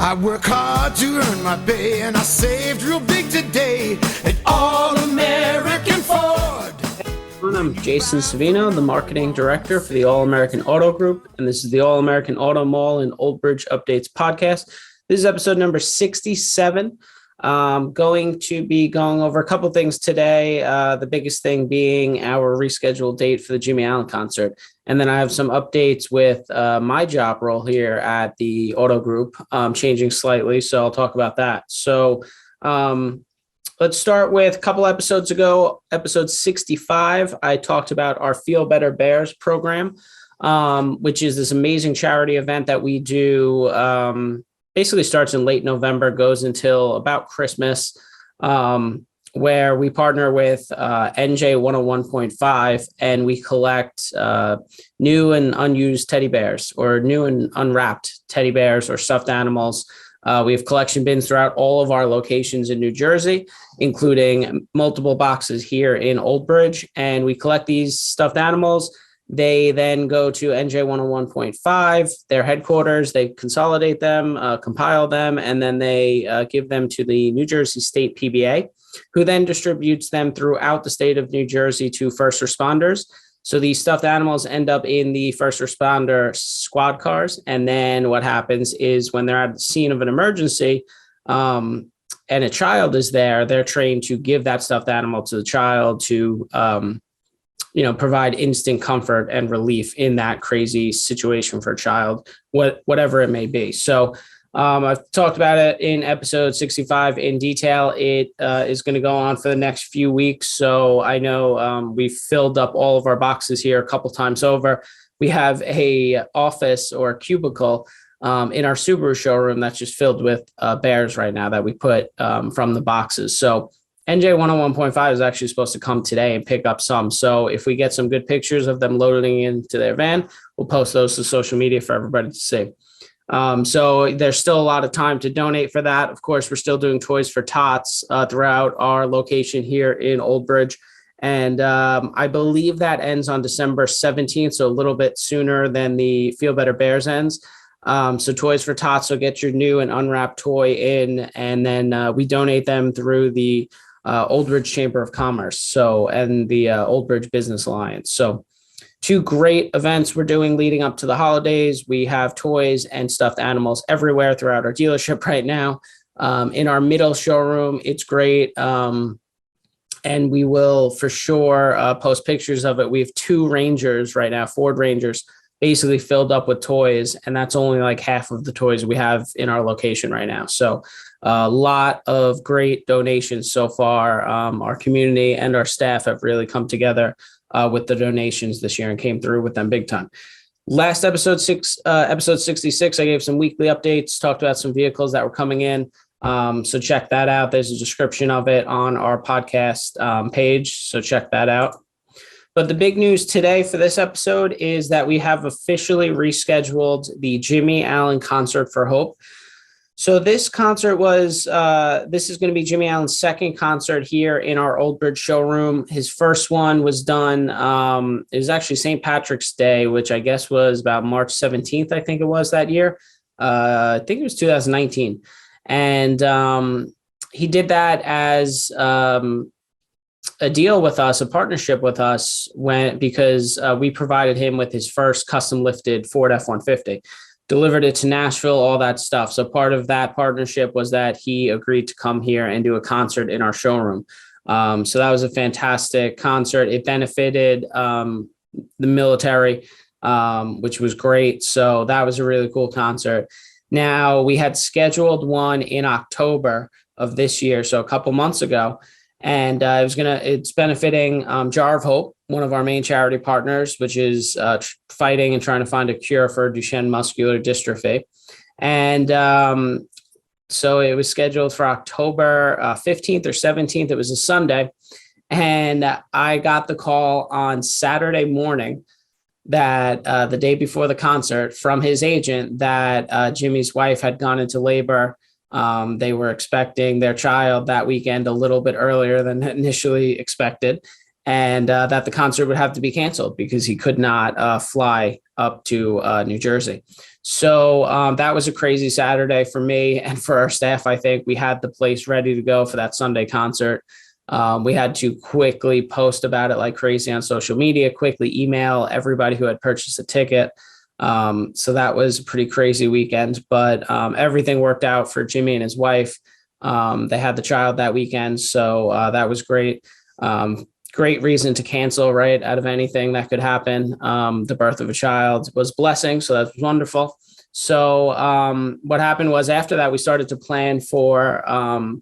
I work hard to earn my pay, and I saved real big today at All-American Ford. I'm Jason Savino, the marketing director for the All-American Auto Group, and this is the All-American Auto Mall and Old Bridge Updates podcast. This is episode number 67. Going to be going over a couple things today. The biggest thing being our rescheduled date for the Jimmie Allen Concert. And then I have some updates with my job role here at the Auto Group, changing slightly. So I'll talk about that. So let's start with a couple episodes ago, episode 65. I talked about our Feel Better Bears program, which is this amazing charity event that we do. Basically starts in late November, goes until about Christmas, where we partner with NJ 101.5 and we collect new and unused teddy bears or new and unwrapped teddy bears or stuffed animals. We have collection bins throughout all of our locations in New Jersey, including multiple boxes here in Old Bridge. And we collect these stuffed animals. They then go to NJ 101.5, their headquarters. They consolidate them, compile them, and then they give them to the New Jersey State PBA, who then distributes them throughout the state of New Jersey to first responders. So these stuffed animals end up in the first responder squad cars. And then what happens is when they're at the scene of an emergency and a child is there, they're trained to give that stuffed animal to the child to provide instant comfort and relief in that crazy situation for a child, whatever it may be. So I've talked about it in episode 65 in detail. It is going to go on for the next few weeks. So I know we've filled up all of our boxes here a couple times over. We have a office or a cubicle in our Subaru showroom that's just filled with bears right now that we put from the boxes. So NJ 101.5 is actually supposed to come today and pick up some. So if we get some good pictures of them loading into their van, we'll post those to social media for everybody to see. So there's still a lot of time to donate for that. Of course, we're still doing Toys for Tots throughout our location here in Old Bridge. And I believe that ends on December 17th, so a little bit sooner than the Feel Better Bears ends. So Toys for Tots will get your new and unwrapped toy in, and then we donate them through the Old Bridge Chamber of Commerce, and the Old Bridge Business Alliance. So two great events we're doing leading up to the holidays. We have toys and stuffed animals everywhere throughout our dealership right now. In our middle showroom, it's great. And we will for sure post pictures of it. We have two Rangers right now, Ford Rangers, basically filled up with toys. And that's only like half of the toys we have in our location right now. So a lot of great donations so far. Our community and our staff have really come together with the donations this year and came through with them big time. Last episode 66, I gave some weekly updates, talked about some vehicles that were coming in. So check that out. There's a description of it on our podcast page. So check that out. But the big news today for this episode is that we have officially rescheduled the Jimmie Allen Concert for Hope. So this concert this is going to be Jimmie Allen's second concert here in our Old Bridge showroom. His first one was done, it was actually St. Patrick's Day, which I guess was about March 17th, I think it was that year. I think it was 2019. And he did that as a deal with us, a partnership with us, because we provided him with his first custom lifted Ford F-150. Delivered it to Nashville, all that stuff. So part of that partnership was that he agreed to come here and do a concert in our showroom. So that was a fantastic concert. It benefited the military, which was great. So that was a really cool concert. Now we had scheduled one in October of this year, so a couple months ago. And it's benefiting Jar of Hope, one of our main charity partners, which is fighting and trying to find a cure for Duchenne muscular dystrophy. And so it was scheduled for October 15th or 17th. It was a Sunday. And I got the call on Saturday morning that the day before the concert from his agent that Jimmie's wife had gone into labor. They were expecting their child that weekend a little bit earlier than initially expected, and that the concert would have to be canceled because he could not fly up to New Jersey. So that was a crazy Saturday for me and for our staff. I think we had the place ready to go for that Sunday concert. We had to quickly post about it like crazy on social media, quickly email everybody who had purchased a ticket. So that was a pretty crazy weekend, but everything worked out for Jimmie and his wife. They had the child that weekend, so that was great. Great reason to cancel, right? Out of anything that could happen. The birth of a child was a blessing, so that was wonderful. So what happened was after that, we started to plan for a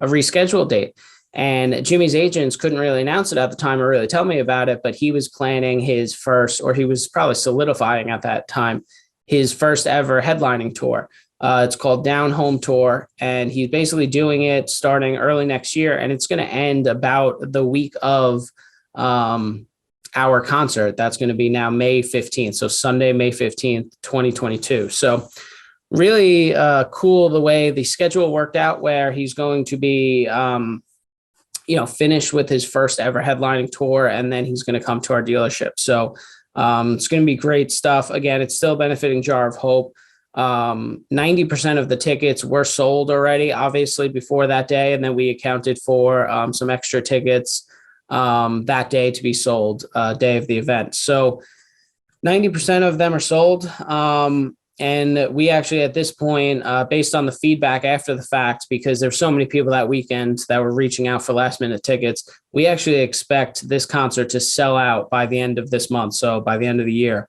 reschedule date. And Jimmie's agents couldn't really announce it at the time or really tell me about it, but he was planning his first, or he was probably solidifying at that time, his first ever headlining tour. It's called Down Home Tour, and he's basically doing it starting early next year, and it's going to end about the week of our concert. That's going to be now May 15th, so Sunday, May 15th, 2022. So really cool the way the schedule worked out, where he's going to be finish with his first ever headlining tour, and then he's going to come to our dealership. So it's going to be great stuff. Again, it's still benefiting Jar of Hope. 90% of the tickets were sold already, obviously, before that day. And then we accounted for some extra tickets that day to be sold, day of the event. So 90% of them are sold. And we actually, at this point, based on the feedback after the fact, because there's so many people that weekend that were reaching out for last minute tickets, we actually expect this concert to sell out by the end of this month. So by the end of the year.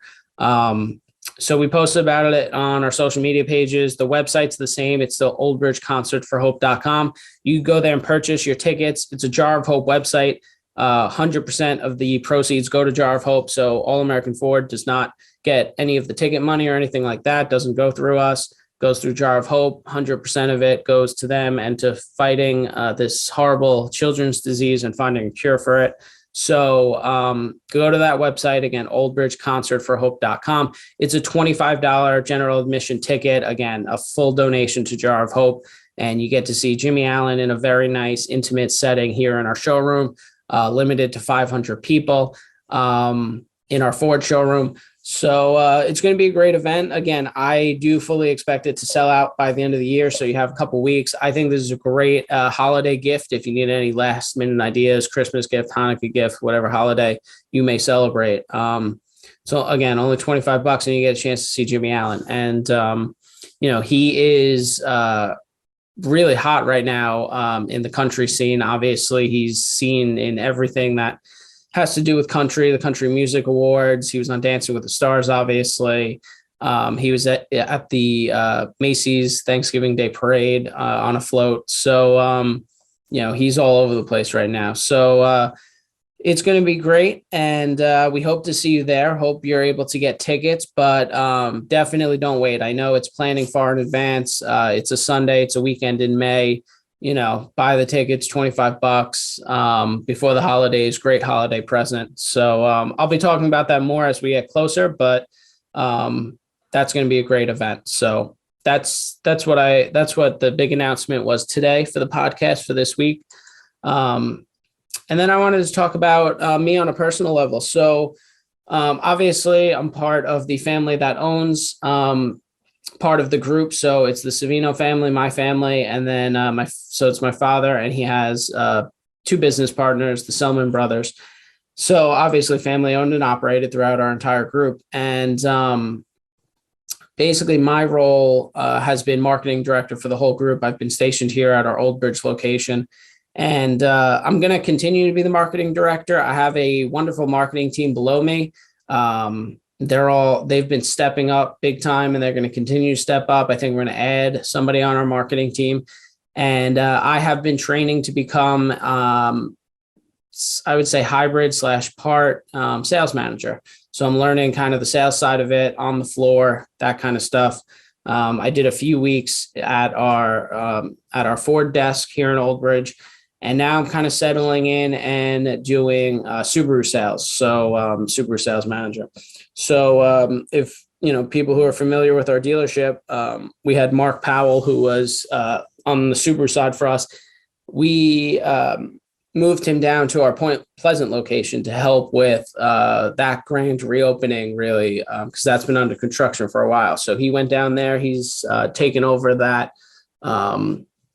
So we posted about it on our social media pages. The website's the same. It's still oldbridgeconcertforhope.com. You go there and purchase your tickets. It's a Jar of Hope website. 100% of the proceeds go to Jar of Hope. So All American Ford does not get any of the ticket money or anything like that. Doesn't go through us, goes through Jar of Hope. 100% of it goes to them and to fighting this horrible children's disease and finding a cure for it. So go to that website again, oldbridgeconcertforhope.com. It's a $25 general admission ticket. Again, a full donation to Jar of Hope. And you get to see Jimmie Allen in a very nice, intimate setting here in our showroom, limited to 500 people in our Ford showroom. So it's going to be a great event. Again, I do fully expect it to sell out by the end of the year. So you have a couple weeks. I think this is a great holiday gift. If you need any last minute ideas, Christmas gift, Hanukkah gift, whatever holiday you may celebrate. So again, only $25 and you get a chance to see Jimmie Allen. And, he is really hot right now in the country scene. Obviously, he's seen in everything that has to do with country, the Country Music Awards. He was on Dancing with the Stars, obviously. He was at the Macy's Thanksgiving Day Parade on a float. So, he's all over the place right now. So it's going to be great. And we hope to see you there. Hope you're able to get tickets, but definitely don't wait. I know it's planning far in advance. It's a Sunday. It's a weekend in May. Buy the tickets, $25 before the holidays, great holiday present. So I'll be talking about that more as we get closer, but that's going to be a great event. So that's what the big announcement was today for the podcast for this week. And then I wanted to talk about me on a personal level. So obviously I'm part of the family that owns part of the group. So it's the Savino family, my family, and then it's my father, and he has two business partners, the Selman brothers. So obviously family owned and operated throughout our entire group. And basically my role has been marketing director for the whole group. I've been stationed here at our Old Bridge location, and I'm going to continue to be the marketing director. I have a wonderful marketing team below me. They've been stepping up big time, and they're going to continue to step up. I think we're going to add somebody on our marketing team. And I have been training to become, I would say, hybrid / part sales manager. So I'm learning kind of the sales side of it, on the floor, that kind of stuff. I did a few weeks at our Ford desk here in Old Bridge. And now I'm kind of settling in and doing Subaru sales. So Subaru sales manager. So if, people who are familiar with our dealership, we had Mark Powell, who was on the Subaru side for us. We moved him down to our Point Pleasant location to help with that grand reopening, really, because that's been under construction for a while. So he went down there. He's taken over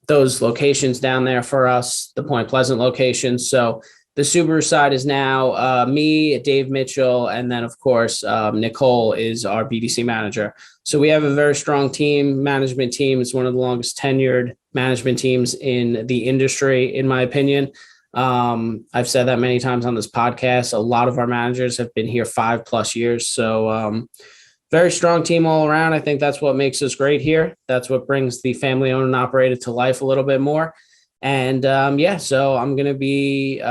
those locations down there for us, the Point Pleasant location. So the Subaru side is now me, Dave Mitchell, and then, of course, Nicole is our BDC manager. So we have a very strong management team. It's one of the longest tenured management teams in the industry, in my opinion. I've said that many times on this podcast. A lot of our managers have been here 5+ years. So very strong team all around. I think that's what makes us great here. That's what brings the family owned and operated to life a little bit more. And so I'm going to be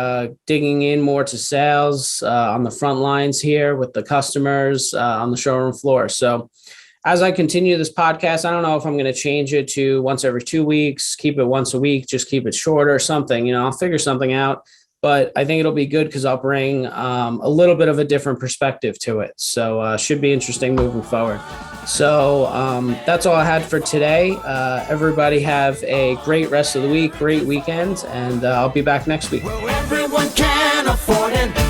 digging in more to sales on the front lines here with the customers on the showroom floor. So as I continue this podcast, I don't know if I'm going to change it to once every 2 weeks, keep it once a week, just keep it shorter or something. I'll figure something out. But I think it'll be good because I'll bring a little bit of a different perspective to it. So should be interesting moving forward. So that's all I had for today. Everybody have a great rest of the week, great weekend, and I'll be back next week. Well, everyone can afford it.